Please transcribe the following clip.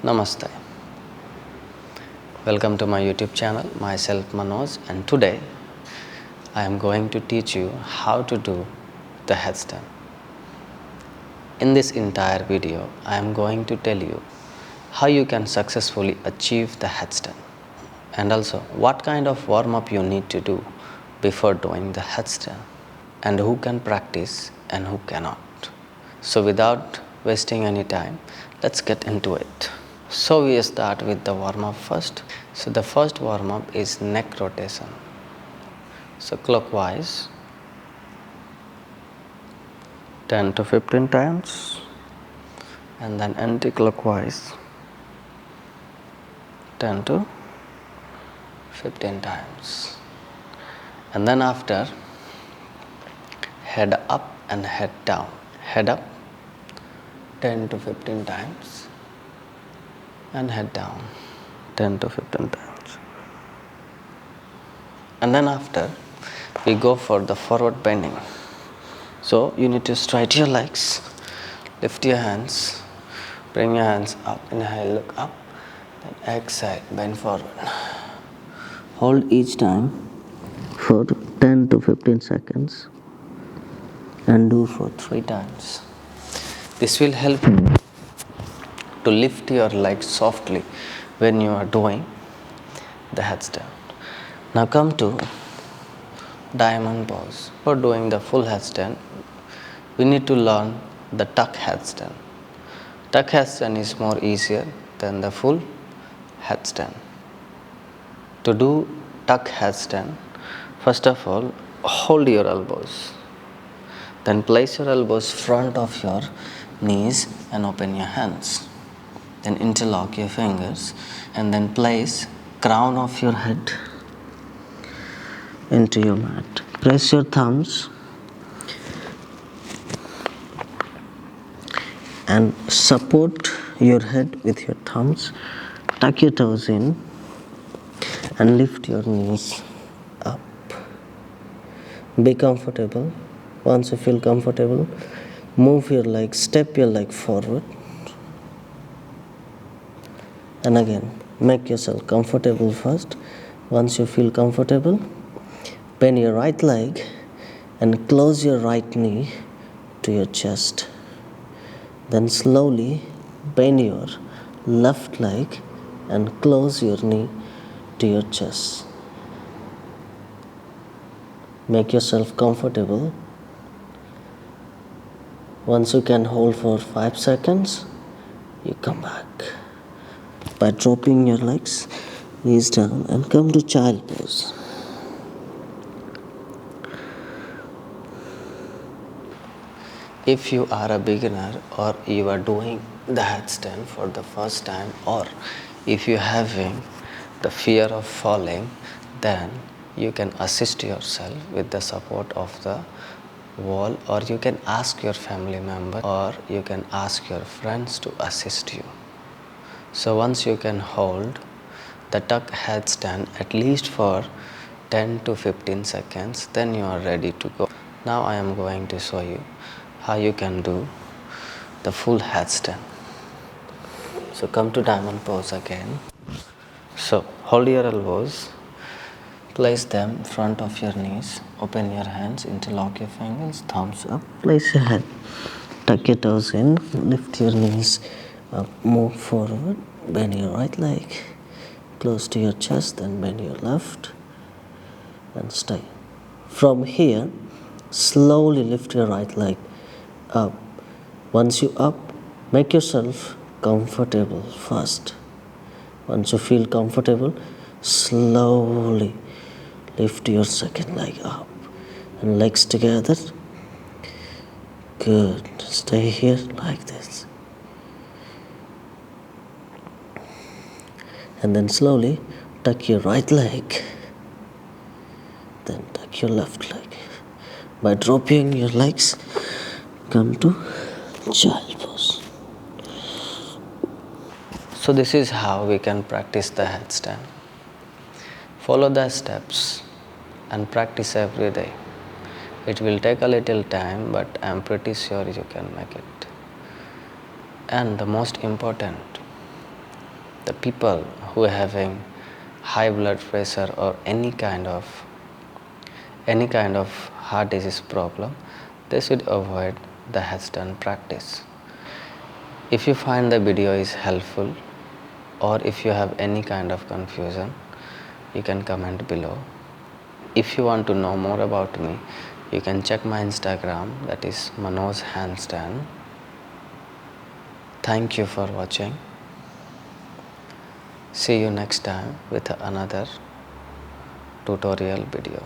Namaste. Welcome to my YouTube channel, myself Manoj, and today I am going to teach you how to do the headstand. In this entire video, I am going to tell you how you can successfully achieve the headstand and also what kind of warm-up you need to do before doing the headstand and who can practice and who cannot. So without wasting any time, let's get into it. So we start with the warm-up first. So the first warm-up is neck rotation. So clockwise 10 to 15 times and then anti-clockwise 10 to 15 times. And then after, head up and head down. Head up 10 to 15 times and head down 10 to 15 times. And then after, we go for the forward bending. So you need to straighten your legs, lift your hands, bring your hands up, inhale, look up, then exhale, bend forward. Hold each time for 10 to 15 seconds and do for 3 times. This will help you to lift your legs softly when you are doing the headstand. Now come to diamond pose. For doing the full headstand, we need to learn the tuck headstand. Tuck headstand is more easier than the full headstand. To do tuck headstand, first of all, hold your elbows. Then place your elbows front of your knees and open your hands. Then interlock your fingers and then place crown of your head into your mat. Press your thumbs and support your head with your thumbs. Tuck your toes in and lift your knees up. Be comfortable. Once you feel comfortable, move your leg, step your leg forward. And again, make yourself comfortable first. Once you feel comfortable, bend your right leg and close your right knee to your chest. Then slowly bend your left leg and close your knee to your chest. Make yourself comfortable. Once you can hold for 5 seconds, you come back by dropping your legs, knees down, and come to child pose. If you are a beginner or you are doing the headstand for the first time, or if you are having the fear of falling, then you can assist yourself with the support of the wall, or you can ask your family member, or you can ask your friends to assist you. So once you can hold the tuck headstand at least for 10 to 15 seconds, then you are ready to go. Now I am going to show you how you can do the full headstand. So come to diamond pose again. So hold your elbows, place them in front of your knees, open your hands, interlock your fingers, thumbs up, place your head, tuck your toes in, lift your knees up, move forward, bend your right leg close to your chest, then bend your left and stay. From here, slowly lift your right leg up. Once you up, make yourself comfortable first. Once you feel comfortable, slowly lift your second leg up and legs together. Good. Stay here like this. And then slowly tuck your right leg, then tuck your left leg. By dropping your legs, come to child pose. So this is how we can practice the headstand. Follow the steps and practice every day. It will take a little time, but I am pretty sure you can make it. And the most important, The people who are having high blood pressure or any kind of heart disease problem, they should avoid the headstand practice. If you find the video is helpful, or if you have any kind of confusion, you can comment below. If you want to know more about me, you can check my Instagram, that is Manoj Handstand. Thank you for watching. See you next time with another tutorial video.